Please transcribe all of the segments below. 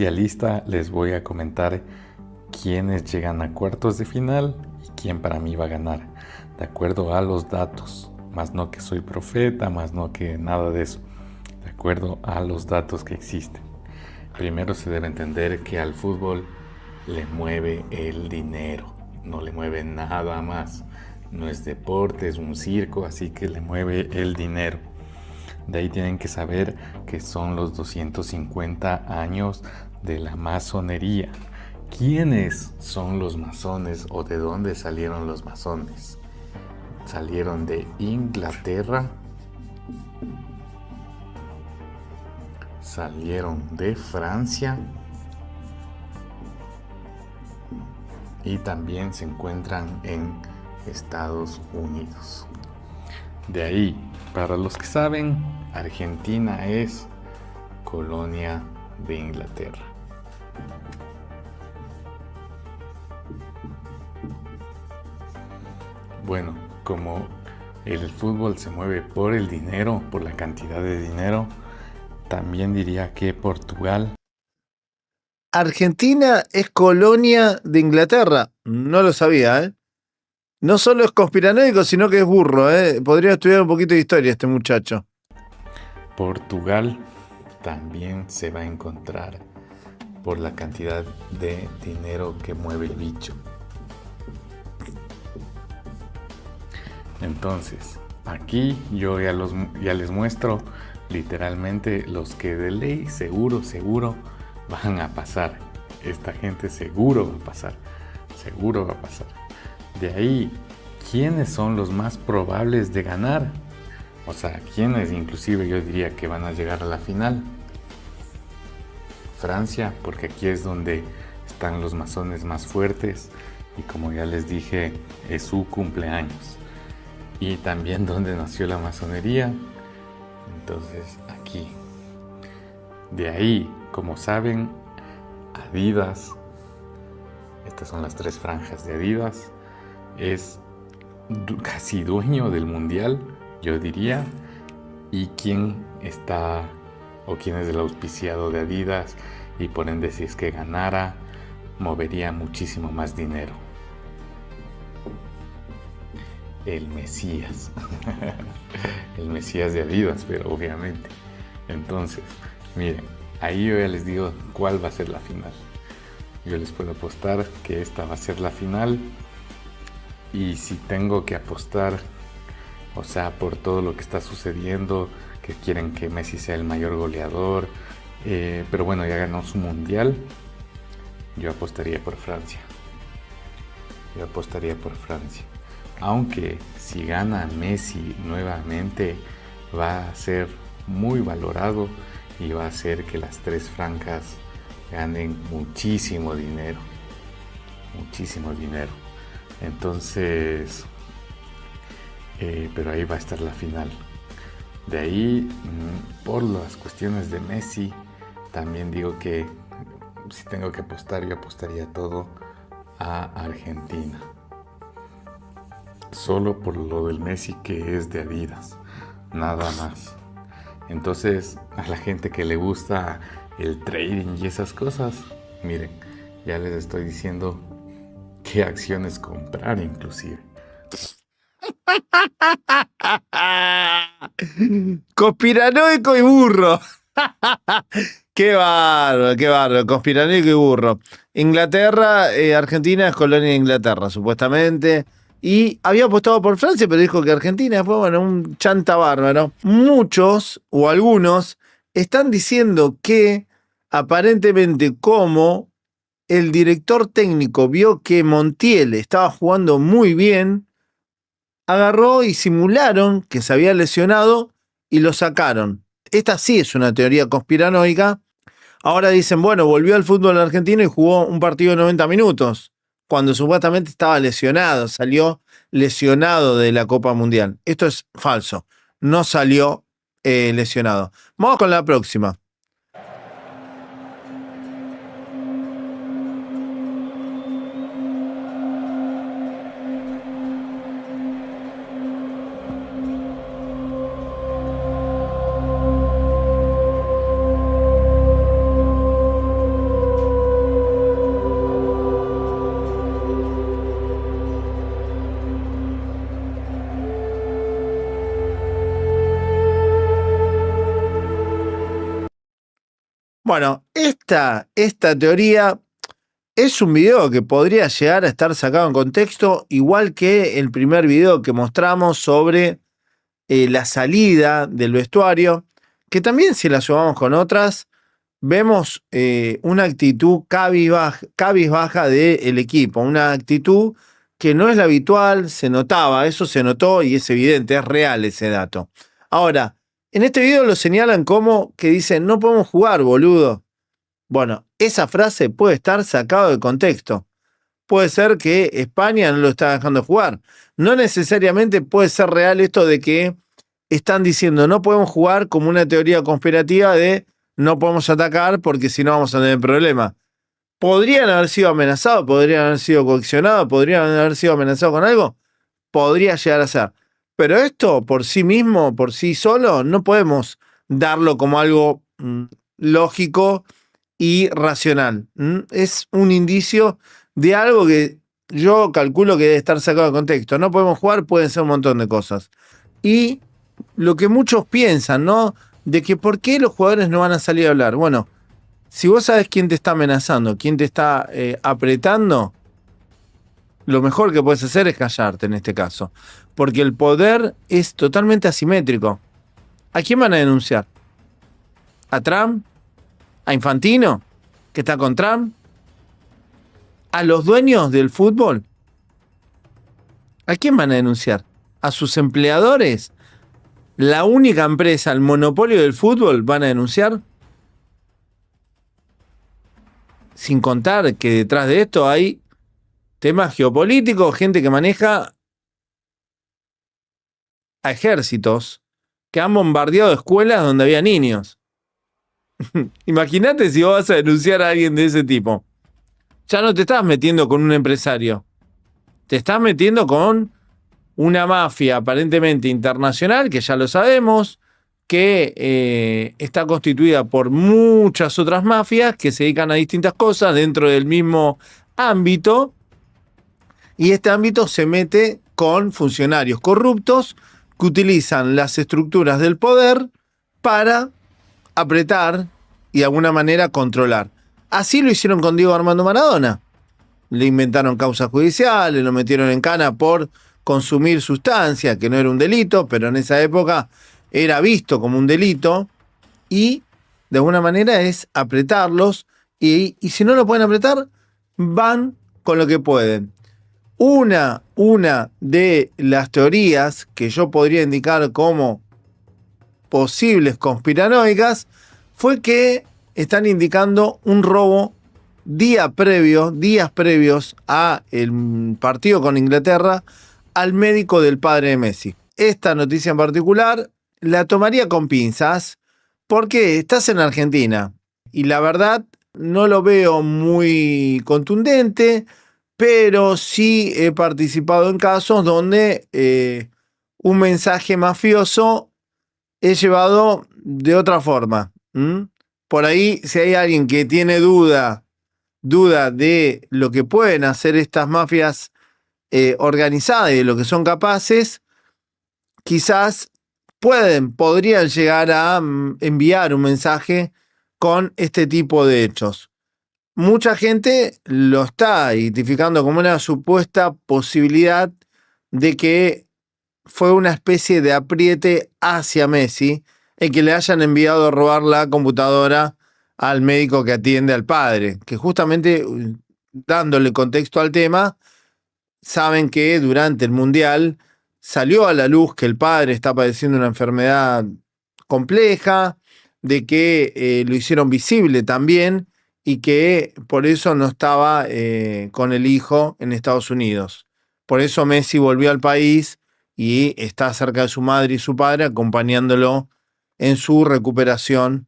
mundialista les voy a comentar quiénes llegan a cuartos de final y quién para mí va a ganar, de acuerdo a los datos, más no que soy profeta, más no que nada de eso, de acuerdo a los datos que existen. Primero se debe entender que al fútbol le mueve el dinero, no le mueve nada más. No es deporte, es un circo, así que le mueve el dinero. De ahí tienen que saber que son los 250 años de la masonería. ¿Quiénes son los masones o de dónde salieron los masones? Salieron de Inglaterra, salieron de Francia y también se encuentran en Estados Unidos. De ahí, para los que saben, Argentina es colonia de Inglaterra. Bueno, como el fútbol se mueve por el dinero, por la cantidad de dinero, también diría que Portugal. Argentina es colonia de Inglaterra. No lo sabía, ¿eh? No solo es conspiranoico, sino que es burro, ¿eh? Podría estudiar un poquito de historia este muchacho. Portugal también se va a encontrar por la cantidad de dinero que mueve el bicho. Entonces, aquí yo ya les muestro literalmente los que de ley seguro van a pasar. Esta gente seguro va a pasar. De ahí, ¿quiénes son los más probables de ganar? O sea, ¿quiénes inclusive yo diría que van a llegar a la final? Francia, porque aquí es donde están los masones más fuertes y como ya les dije, es su cumpleaños. Y también donde nació la masonería, entonces aquí. De ahí, como saben, Adidas, estas son las 3 franjas de Adidas, es casi dueño del mundial, yo diría. Y quién está o quién es el auspiciado de Adidas, y por ende si es que ganara, movería muchísimo más dinero. El Mesías. El Mesías de Adidas, pero obviamente. Entonces, miren, ahí yo ya les digo cuál va a ser la final. Yo les puedo apostar que esta va a ser la final. Y si tengo que apostar, o sea, por todo lo que está sucediendo, que quieren que Messi sea el mayor goleador, pero bueno, ya ganó su mundial, yo apostaría por Francia. Aunque si gana Messi nuevamente, va a ser muy valorado y va a hacer que las 3 franjas ganen muchísimo dinero. Entonces, pero ahí va a estar la final. De ahí, por las cuestiones de Messi, también digo que si tengo que apostar, yo apostaría todo a Argentina. Solo por lo del Messi, que es de Adidas, nada más. Entonces, a la gente que le gusta el trading y esas cosas, miren, ya les estoy diciendo qué acciones comprar inclusive. Conspiranoico y burro. Qué bárbaro, conspiranoico y burro. Inglaterra, Argentina es colonia de Inglaterra, supuestamente. Y había apostado por Francia, pero dijo que Argentina fue, bueno, un chanta bárbaro. Muchos, o algunos, están diciendo que aparentemente como el director técnico vio que Montiel estaba jugando muy bien, agarró y simularon que se había lesionado y lo sacaron. Esta sí es una teoría conspiranoica. Ahora dicen, bueno, volvió al fútbol argentino y jugó un partido de 90 minutos, cuando supuestamente estaba lesionado, salió lesionado de la Copa Mundial. Esto es falso, no salió lesionado. Vamos con la próxima. Bueno, esta teoría es un video que podría llegar a estar sacado en contexto, igual que el primer video que mostramos sobre la salida del vestuario, que también si la sumamos con otras, vemos una actitud cabizbaja del equipo, una actitud que no es la habitual, se notaba, eso se notó y es evidente, es real ese dato. Ahora, en este video lo señalan como que dicen, no podemos jugar, boludo. Bueno, esa frase puede estar sacada de contexto. Puede ser que España no lo está dejando jugar. No necesariamente puede ser real esto de que están diciendo no podemos jugar como una teoría conspirativa de no podemos atacar porque si no vamos a tener problemas. ¿Podrían haber sido amenazados? ¿Podrían haber sido coaccionados? ¿Podrían haber sido amenazados con algo? Podría llegar a ser. Pero esto por sí mismo, por sí solo, no podemos darlo como algo lógico y racional. Es un indicio de algo que yo calculo que debe estar sacado de contexto. No podemos jugar, pueden ser un montón de cosas. Y lo que muchos piensan, ¿no? De que por qué los jugadores no van a salir a hablar. Bueno, si vos sabes quién te está amenazando, quién te está apretando, lo mejor que puedes hacer es callarte en este caso. Porque el poder es totalmente asimétrico. ¿A quién van a denunciar? ¿A Trump? ¿A Infantino? ¿Que está con Trump? ¿A los dueños del fútbol? ¿A quién van a denunciar? ¿A sus empleadores? ¿La única empresa, el monopolio del fútbol, van a denunciar? Sin contar que detrás de esto hay temas geopolíticos, gente que maneja a ejércitos que han bombardeado escuelas donde había niños. Imagínate si vos vas a denunciar a alguien de ese tipo. Ya no te estás metiendo con un empresario. Te estás metiendo con una mafia aparentemente internacional, que ya lo sabemos, que está constituida por muchas otras mafias que se dedican a distintas cosas dentro del mismo ámbito. Y este ámbito se mete con funcionarios corruptos que utilizan las estructuras del poder para apretar y de alguna manera controlar. Así lo hicieron con Diego Armando Maradona. Le inventaron causas judiciales, lo metieron en cana por consumir sustancia, que no era un delito, pero en esa época era visto como un delito, y de alguna manera es apretarlos, y si no lo pueden apretar, van con lo que pueden. Una de las teorías que yo podría indicar como posibles conspiranoicas fue que están indicando un robo días previos a el partido con Inglaterra al médico del padre de Messi. Esta noticia en particular la tomaría con pinzas porque estás en Argentina y la verdad no lo veo muy contundente, pero sí he participado en casos donde un mensaje mafioso es llevado de otra forma. Por ahí, si hay alguien que tiene duda de lo que pueden hacer estas mafias organizadas y de lo que son capaces, quizás podrían llegar a enviar un mensaje con este tipo de hechos. Mucha gente lo está identificando como una supuesta posibilidad de que fue una especie de apriete hacia Messi el que le hayan enviado a robar la computadora al médico que atiende al padre, que justamente dándole contexto al tema, saben que durante el Mundial salió a la luz que el padre está padeciendo una enfermedad compleja, de que lo hicieron visible también y que por eso no estaba con el hijo en Estados Unidos. Por eso Messi volvió al país y está cerca de su madre y su padre acompañándolo en su recuperación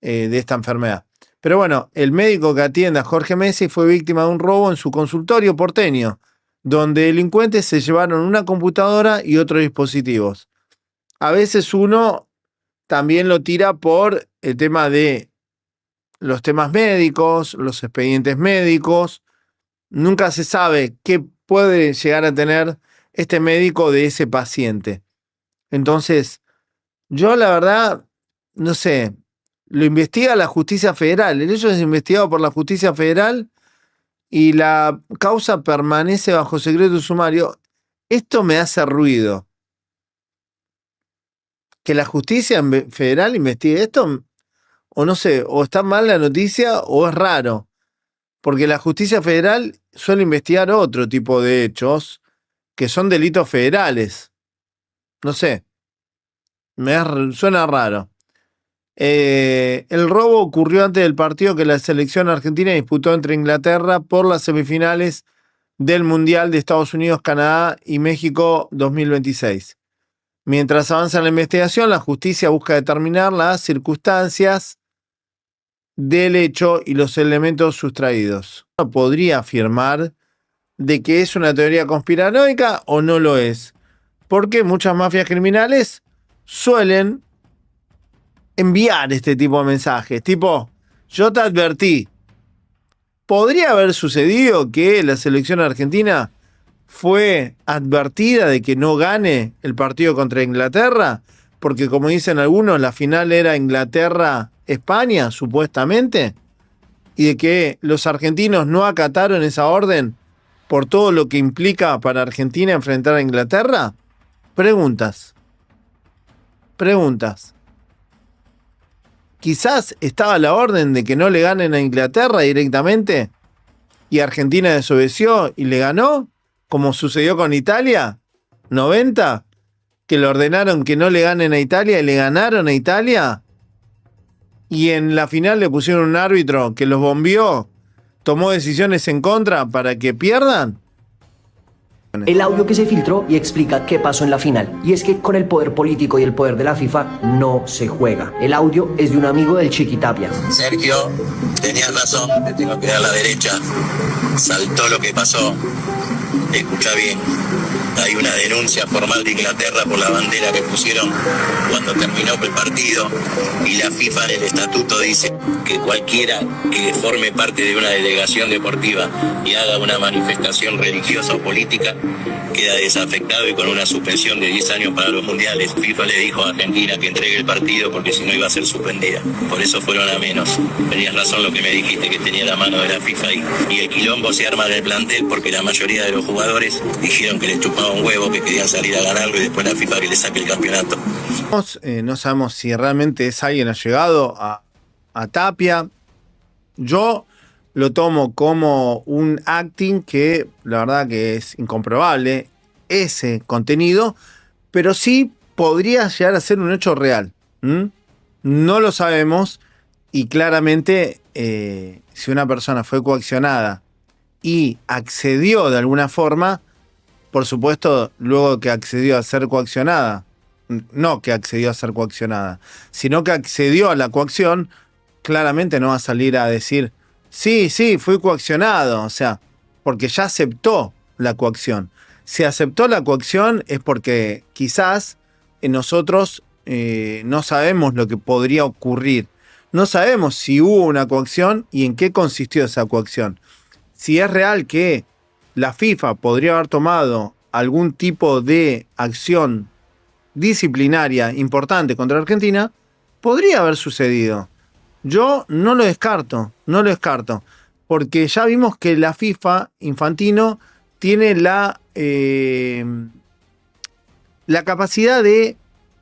de esta enfermedad. Pero bueno, el médico que atiende a Jorge Messi fue víctima de un robo en su consultorio porteño, donde delincuentes se llevaron una computadora y otros dispositivos. A veces uno también lo tira por el tema de los temas médicos, los expedientes médicos. Nunca se sabe qué puede llegar a tener este médico de ese paciente. Entonces, yo la verdad, no sé, lo investiga la justicia federal. El hecho es investigado por la justicia federal y la causa permanece bajo secreto sumario. Esto me hace ruido. Que la justicia federal investigue esto, o no sé, o está mal la noticia o es raro. Porque la justicia federal suele investigar otro tipo de hechos que son delitos federales. No sé, suena raro. El robo ocurrió antes del partido que la selección argentina disputó entre Inglaterra por las semifinales del Mundial de Estados Unidos, Canadá y México 2026. Mientras avanza la investigación, la justicia busca determinar las circunstancias del hecho y los elementos sustraídos. Uno podría afirmar de que es una teoría conspiranoica o no lo es, porque muchas mafias criminales suelen enviar este tipo de mensajes, tipo, yo te advertí. ¿Podría haber sucedido que la selección argentina fue advertida de que no gane el partido contra Inglaterra? Porque como dicen algunos, la final era Inglaterra-España, supuestamente, y de que los argentinos no acataron esa orden por todo lo que implica para Argentina enfrentar a Inglaterra. Preguntas. Quizás estaba la orden de que no le ganen a Inglaterra directamente y Argentina desobedeció y le ganó, como sucedió con Italia, 90, que le ordenaron que no le ganen a Italia y le ganaron a Italia, y en la final le pusieron un árbitro que los bombeó, tomó decisiones en contra para que pierdan. El audio que se filtró y explica qué pasó en la final. Y es que con el poder político y el poder de la FIFA no se juega. El audio es de un amigo del Chiquitapia. Sergio, tenías razón, te tengo que dar la derecha. Saltó lo que pasó. Escucha bien. Hay una denuncia formal de Inglaterra por la bandera que pusieron cuando terminó el partido, y la FIFA en el estatuto dice que cualquiera que forme parte de una delegación deportiva y haga una manifestación religiosa o política queda desafectado y con una suspensión de 10 años para los mundiales. FIFA le dijo a Argentina que entregue el partido porque si no iba a ser suspendida. Por eso fueron a menos. Tenías razón lo que me dijiste, que tenía la mano de la FIFA ahí. Y el quilombo se arma en el plantel porque la mayoría de los jugadores dijeron que les chupaba un huevo, que querían salir a ganarlo y después la FIFA que le saque el campeonato. No sabemos si realmente es alguien allegado a Tapia. Yo lo tomo como un acting que la verdad que es incomprobable ese contenido, pero sí podría llegar a ser un hecho real. No lo sabemos, y claramente si una persona fue coaccionada y accedió de alguna forma, por supuesto, luego que accedió a ser coaccionada, no que accedió a ser coaccionada, sino que accedió a la coacción, claramente no va a salir a decir, sí, fui coaccionado, o sea, porque ya aceptó la coacción. Si aceptó la coacción es porque quizás nosotros no sabemos lo que podría ocurrir. No sabemos si hubo una coacción y en qué consistió esa coacción. Si es real que la FIFA podría haber tomado algún tipo de acción disciplinaria importante contra Argentina, podría haber sucedido. Yo no lo descarto, porque ya vimos que la FIFA, Infantino, tiene la capacidad de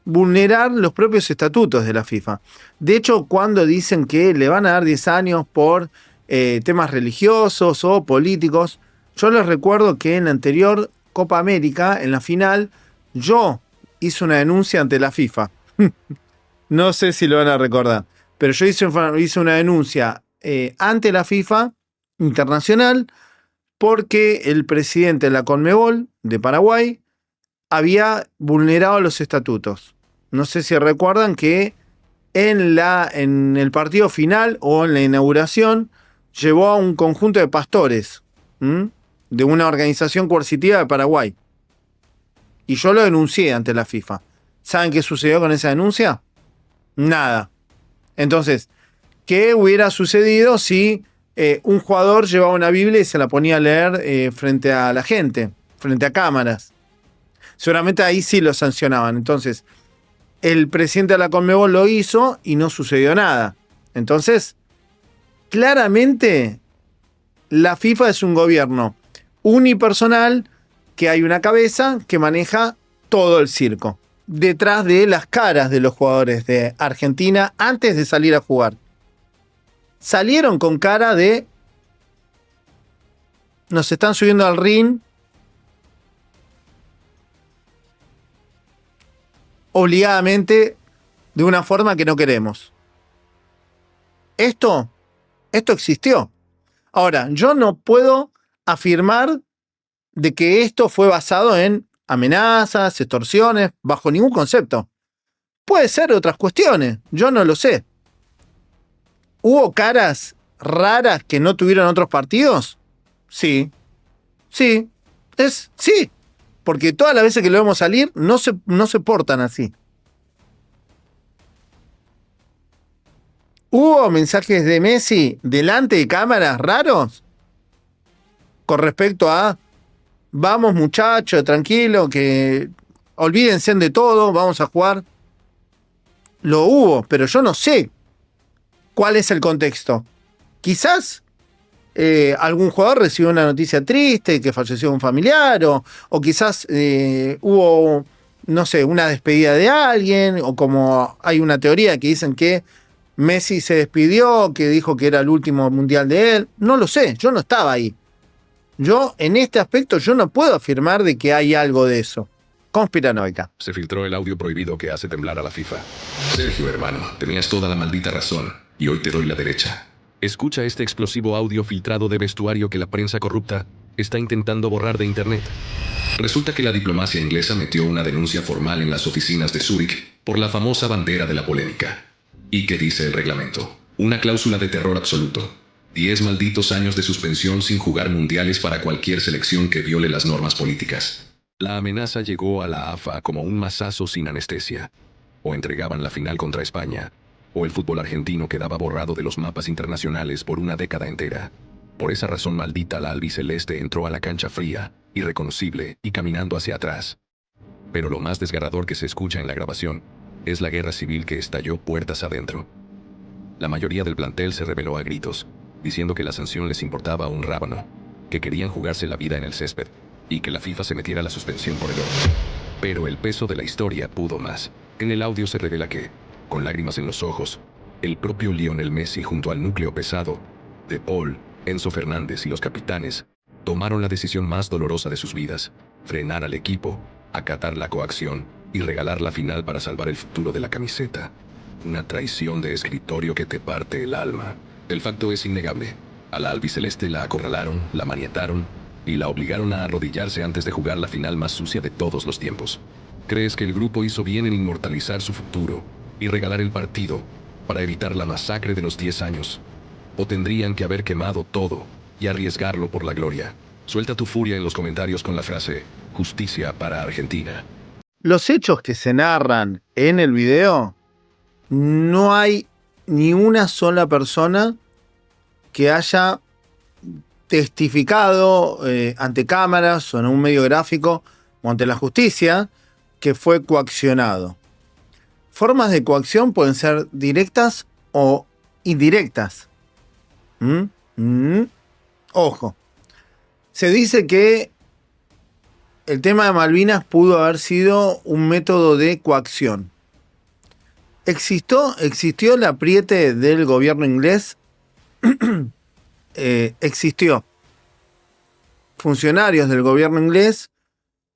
vulnerar los propios estatutos de la FIFA. De hecho, cuando dicen que le van a dar 10 años por temas religiosos o políticos, yo les recuerdo que en la anterior Copa América, en la final, yo hice una denuncia ante la FIFA. No sé si lo van a recordar, pero yo hice una denuncia ante la FIFA internacional porque el presidente de la Conmebol de Paraguay había vulnerado los estatutos. No sé si recuerdan que en el partido final o en la inauguración llevó a un conjunto de pastores de una organización coercitiva de Paraguay. Y yo lo denuncié ante la FIFA. ¿Saben qué sucedió con esa denuncia? Nada. Entonces, ¿qué hubiera sucedido si un jugador llevaba una Biblia y se la ponía a leer frente a la gente, frente a cámaras? Seguramente ahí sí lo sancionaban. Entonces, El presidente de la Conmebol lo hizo y no sucedió nada. Entonces, claramente, la FIFA es un gobierno unipersonal, que hay una cabeza que maneja todo el circo, detrás de las caras de los jugadores de Argentina antes de salir a jugar. Salieron con cara de: nos están subiendo al ring obligadamente de una forma que no queremos. Esto existió. Ahora, yo no puedo afirmar de que esto fue basado en amenazas, extorsiones, bajo ningún concepto. Puede ser otras cuestiones, yo no lo sé. ¿Hubo caras raras que no tuvieron otros partidos? Sí. Sí. Sí. Porque todas las veces que lo vemos salir, no se portan así. ¿Hubo mensajes de Messi delante de cámaras raros? Con respecto a: vamos muchachos, tranquilo, que olvídense de todo, vamos a jugar. Lo hubo, pero yo no sé cuál es el contexto. Quizás algún jugador recibió una noticia triste, que falleció un familiar, o quizás hubo, no sé, una despedida de alguien, o como hay una teoría que dicen que Messi se despidió, que dijo que era el último mundial de él. No lo sé, yo no estaba ahí. Yo, en este aspecto, yo no puedo afirmar de que hay algo de eso. Conspiranoica. Se filtró el audio prohibido que hace temblar a la FIFA. Sergio, hermano, tenías toda la maldita razón, y hoy te doy la derecha. Escucha este explosivo audio filtrado de vestuario que la prensa corrupta está intentando borrar de internet. Resulta que la diplomacia inglesa metió una denuncia formal en las oficinas de Zúrich por la famosa bandera de la polémica. ¿Y qué dice el reglamento? Una cláusula de terror absoluto. 10 malditos años de suspensión sin jugar mundiales para cualquier selección que viole las normas políticas. La amenaza llegó a la AFA como un mazazo sin anestesia. O entregaban la final contra España, o el fútbol argentino quedaba borrado de los mapas internacionales por una década entera. Por esa razón maldita, la albiceleste entró a la cancha fría, irreconocible y caminando hacia atrás. Pero lo más desgarrador que se escucha en la grabación es la guerra civil que estalló puertas adentro. La mayoría del plantel se rebeló a gritos, diciendo que la sanción les importaba un rábano, que querían jugarse la vida en el césped, y que la FIFA se metiera la suspensión por el oro. Pero el peso de la historia pudo más. En el audio se revela que, con lágrimas en los ojos, el propio Lionel Messi junto al núcleo pesado, De Paul, Enzo Fernández y los capitanes, tomaron la decisión más dolorosa de sus vidas: frenar al equipo, acatar la coacción y regalar la final para salvar el futuro de la camiseta. Una traición de escritorio que te parte el alma. El facto es innegable. A la albiceleste la acorralaron, la maniataron y la obligaron a arrodillarse antes de jugar la final más sucia de todos los tiempos. ¿Crees que el grupo hizo bien en inmortalizar su futuro y regalar el partido para evitar la masacre de los 10 años? ¿O tendrían que haber quemado todo y arriesgarlo por la gloria? Suelta tu furia en los comentarios con la frase "Justicia para Argentina". Los hechos que se narran en el video, no hay ni una sola persona que haya testificado ante cámaras o en un medio gráfico o ante la justicia que fue coaccionado. Formas de coacción pueden ser directas o indirectas. Ojo. Se dice que el tema de Malvinas pudo haber sido un método de coacción. ¿Existió el apriete del gobierno inglés? Existió. Funcionarios del gobierno inglés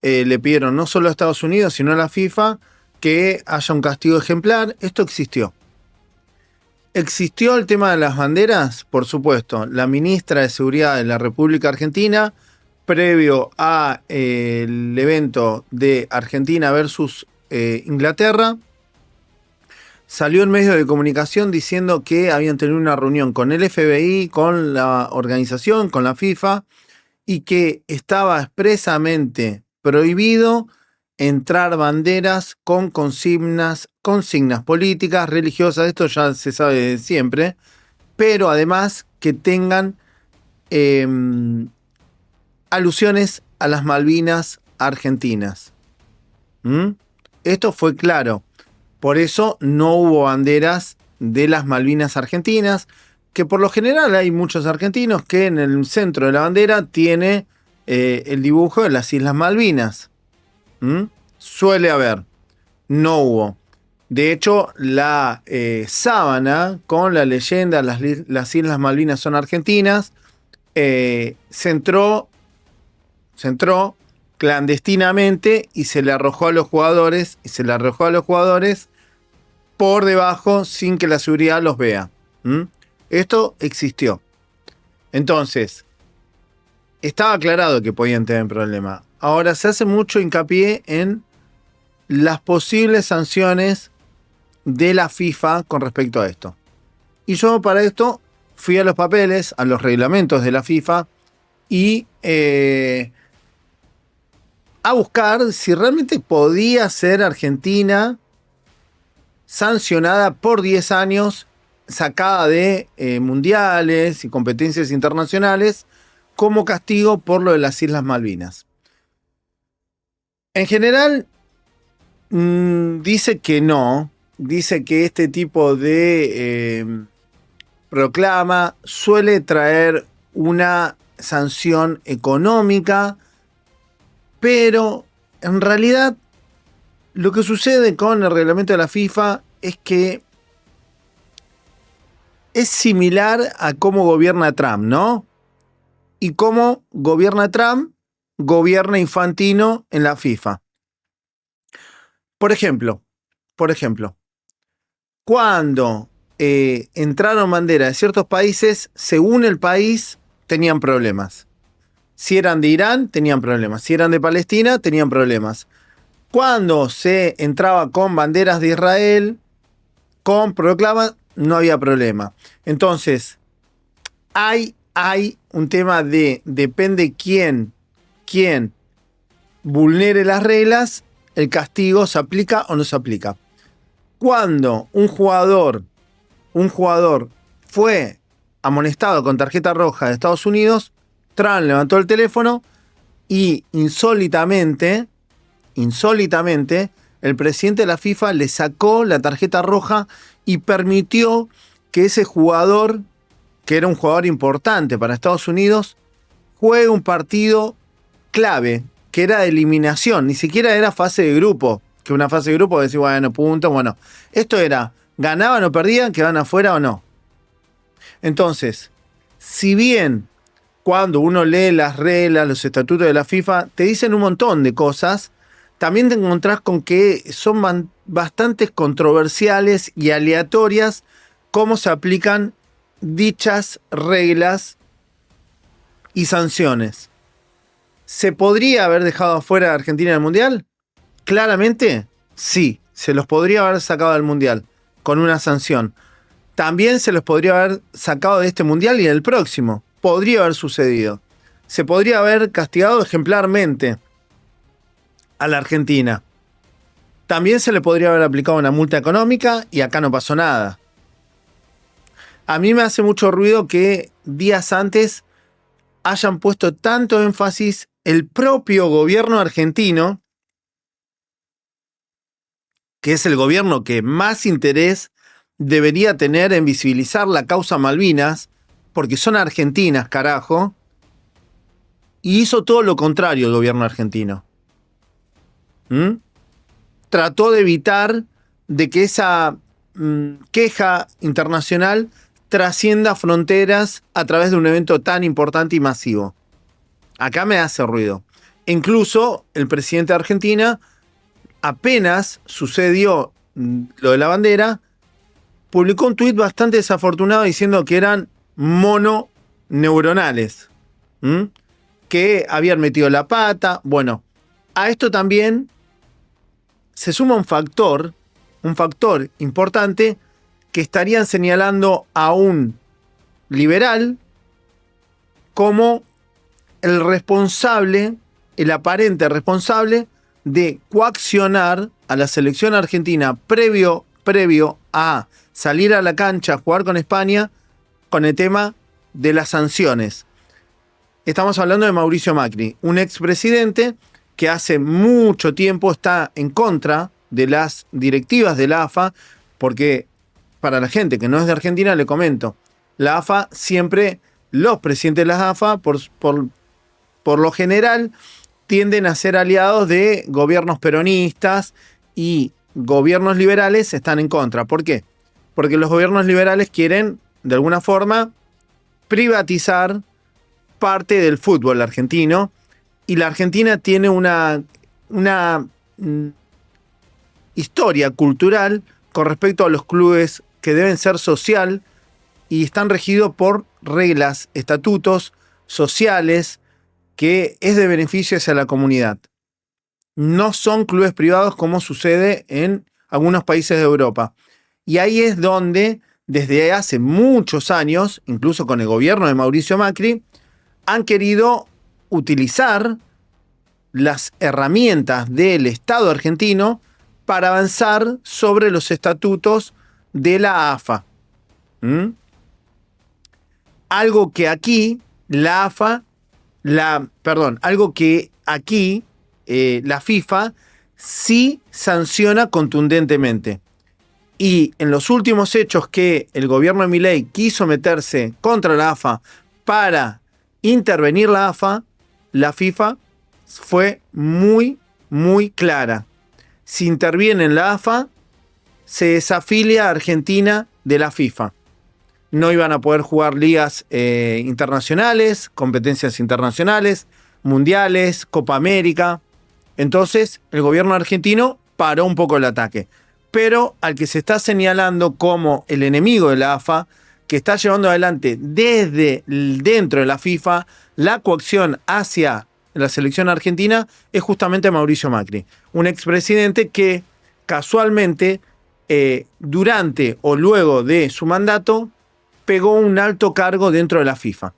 le pidieron no solo a Estados Unidos, sino a la FIFA que haya un castigo ejemplar. Esto existió. ¿Existió el tema de las banderas? Por supuesto. La ministra de Seguridad de la República Argentina, previo al evento de Argentina versus Inglaterra, salió en medios de comunicación diciendo que habían tenido una reunión con el FBI, con la organización, con la FIFA, y que estaba expresamente prohibido entrar banderas con consignas políticas, religiosas, esto ya se sabe de siempre, pero además que tengan alusiones a las Malvinas argentinas. Esto fue claro. Por eso no hubo banderas de las Malvinas argentinas, que por lo general hay muchos argentinos que en el centro de la bandera tiene el dibujo de las Islas Malvinas. Suele haber, no hubo. De hecho, la sábana con la leyenda las Islas Malvinas son argentinas, se entró clandestinamente y se le arrojó a los jugadores, por debajo sin que la seguridad los vea. Esto existió. Entonces, estaba aclarado que podían tener problema. Ahora se hace mucho hincapié en las posibles sanciones de la FIFA con respecto a esto. Y yo para esto fui a los papeles, a los reglamentos de la FIFA y a buscar si realmente podía ser Argentina sancionada por 10 años, sacada de mundiales y competencias internacionales como castigo por lo de las Islas Malvinas. En general, dice que no, dice que este tipo de proclama suele traer una sanción económica, pero en realidad lo que sucede con el reglamento de la FIFA es que es similar a cómo gobierna Trump, ¿no? Y cómo gobierna Trump, gobierna Infantino en la FIFA. Por ejemplo, cuando entraron banderas de ciertos países, según el país, tenían problemas. Si eran de Irán, tenían problemas. Si eran de Palestina, tenían problemas. Cuando se entraba con banderas de Israel, con proclamas, no había problema. Entonces, hay un tema de depende quién vulnere las reglas, el castigo se aplica o no se aplica. Cuando un jugador fue amonestado con tarjeta roja de Estados Unidos, Trump levantó el teléfono y insólitamente, el presidente de la FIFA le sacó la tarjeta roja y permitió que ese jugador, que era un jugador importante para Estados Unidos, juegue un partido clave, que era de eliminación, ni siquiera era fase de grupo, que una fase de grupo decía, bueno, puntos, bueno, esto era, ganaban o perdían, quedaban afuera o no. Entonces, si bien cuando uno lee las reglas, los estatutos de la FIFA, te dicen un montón de cosas, también te encontrás con que son bastante controversiales y aleatorias cómo se aplican dichas reglas y sanciones. ¿Se podría haber dejado afuera a Argentina del Mundial? Claramente, sí, se los podría haber sacado del Mundial con una sanción. También se los podría haber sacado de este Mundial y del próximo. Podría haber sucedido. Se podría haber castigado ejemplarmente a la Argentina. También se le podría haber aplicado una multa económica y acá no pasó nada. A mí me hace mucho ruido que días antes hayan puesto tanto énfasis el propio gobierno argentino, que es el gobierno que más interés debería tener en visibilizar la causa Malvinas, porque son argentinas, carajo, y hizo todo lo contrario el gobierno argentino. Trató de evitar de que esa queja internacional trascienda fronteras a través de un evento tan importante y masivo. Acá me hace ruido. Incluso el presidente de Argentina, apenas sucedió lo de la bandera, publicó un tuit bastante desafortunado diciendo que eran mononeuronales, que habían metido la pata. Bueno, a esto también se suma un factor importante, que estarían señalando a un liberal como el responsable, el aparente responsable de coaccionar a la selección argentina previo a salir a la cancha a jugar con España con el tema de las sanciones. Estamos hablando de Mauricio Macri, un expresidente que hace mucho tiempo está en contra de las directivas de la AFA, porque para la gente que no es de Argentina, le comento, la AFA siempre, los presidentes de la AFA, por lo general, tienden a ser aliados de gobiernos peronistas y gobiernos liberales están en contra. ¿Por qué? Porque los gobiernos liberales quieren, de alguna forma, privatizar parte del fútbol argentino, y la Argentina tiene una historia cultural con respecto a los clubes que deben ser social y están regidos por reglas, estatutos sociales que es de beneficio hacia la comunidad. No son clubes privados como sucede en algunos países de Europa. Y ahí es donde, desde hace muchos años, incluso con el gobierno de Mauricio Macri, han querido utilizar las herramientas del Estado argentino para avanzar sobre los estatutos de la AFA. Algo que aquí la FIFA sí sanciona contundentemente. Y en los últimos hechos que el gobierno de Milei quiso meterse contra la AFA para intervenir la AFA, la FIFA fue muy, muy clara. Si interviene en la AFA, se desafilia a Argentina de la FIFA. No iban a poder jugar ligas internacionales, competencias internacionales, mundiales, Copa América. Entonces, el gobierno argentino paró un poco el ataque. Pero al que se está señalando como el enemigo de la AFA, que está llevando adelante desde dentro de la FIFA la coacción hacia la selección argentina, es justamente Mauricio Macri, un expresidente que casualmente durante o luego de su mandato pegó un alto cargo dentro de la FIFA.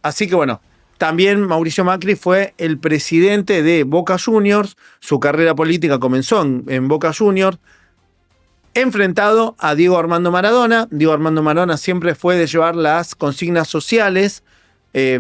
Así que bueno, también Mauricio Macri fue el presidente de Boca Juniors, su carrera política comenzó en Boca Juniors, enfrentado a Diego Armando Maradona. Diego Armando Maradona siempre fue de llevar las consignas sociales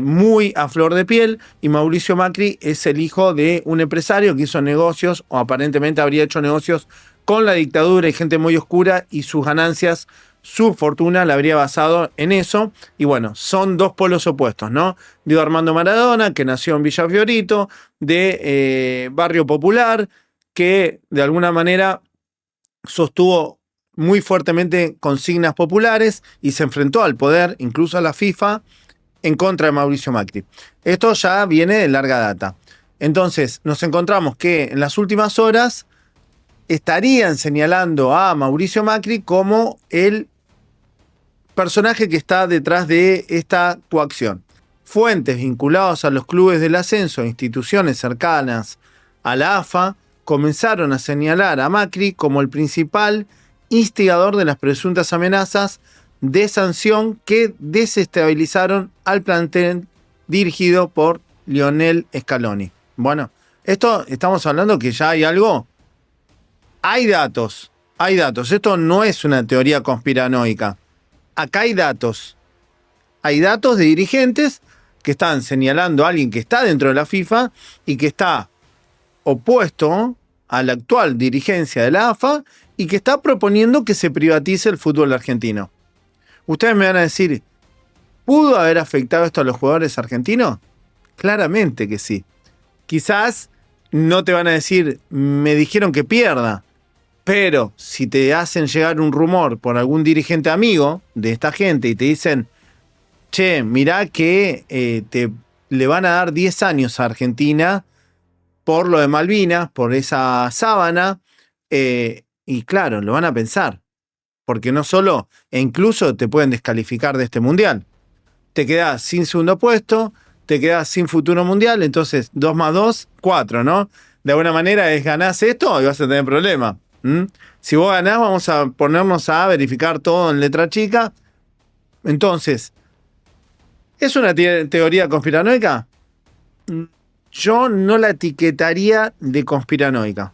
muy a flor de piel, y Mauricio Macri es el hijo de un empresario que hizo negocios, o aparentemente habría hecho negocios con la dictadura y gente muy oscura, y sus ganancias, su fortuna la habría basado en eso. Y bueno, son dos polos opuestos, ¿no? Diego Armando Maradona, que nació en Villa Fiorito, de barrio popular, que de alguna manera sostuvo muy fuertemente consignas populares y se enfrentó al poder, incluso a la FIFA, en contra de Mauricio Macri. Esto ya viene de larga data. Entonces, nos encontramos que en las últimas horas estarían señalando a Mauricio Macri como el personaje que está detrás de esta coacción. Fuentes vinculadas a los clubes del ascenso, instituciones cercanas a la AFA, comenzaron a señalar a Macri como el principal instigador de las presuntas amenazas de sanción que desestabilizaron al plantel dirigido por Lionel Scaloni. Bueno, esto estamos hablando que ya hay algo. Hay datos. Esto no es una teoría conspiranoica. Acá hay datos. Hay datos de dirigentes que están señalando a alguien que está dentro de la FIFA y que está opuesto a la actual dirigencia de la AFA y que está proponiendo que se privatice el fútbol argentino. Ustedes me van a decir, ¿pudo haber afectado esto a los jugadores argentinos? Claramente que sí. Quizás no te van a decir, me dijeron que pierda, pero si te hacen llegar un rumor por algún dirigente amigo de esta gente y te dicen, che, mirá que le van a dar 10 años a Argentina por lo de Malvinas, por esa sábana, y claro, lo van a pensar. Porque no solo, e incluso te pueden descalificar de este mundial. Te quedás sin segundo puesto, te quedás sin futuro mundial, entonces 2 más 2, 4, ¿no? De alguna manera es ganás esto y vas a tener problemas. Si vos ganás, vamos a ponernos a verificar todo en letra chica. Entonces, ¿es una teoría conspiranoica? Yo no la etiquetaría de conspiranoica.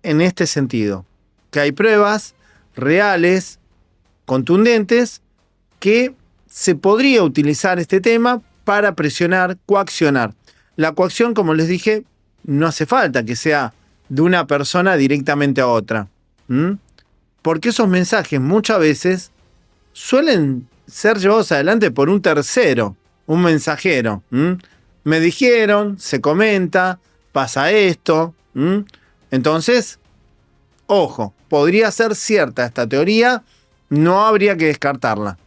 En este sentido, que hay pruebas reales, contundentes, que se podría utilizar este tema para presionar, coaccionar. La coacción, como les dije, no hace falta que sea de una persona directamente a otra. Porque esos mensajes muchas veces suelen ser llevados adelante por un tercero, un mensajero. Me dijeron, se comenta, pasa esto. Entonces, ojo, podría ser cierta esta teoría, no habría que descartarla.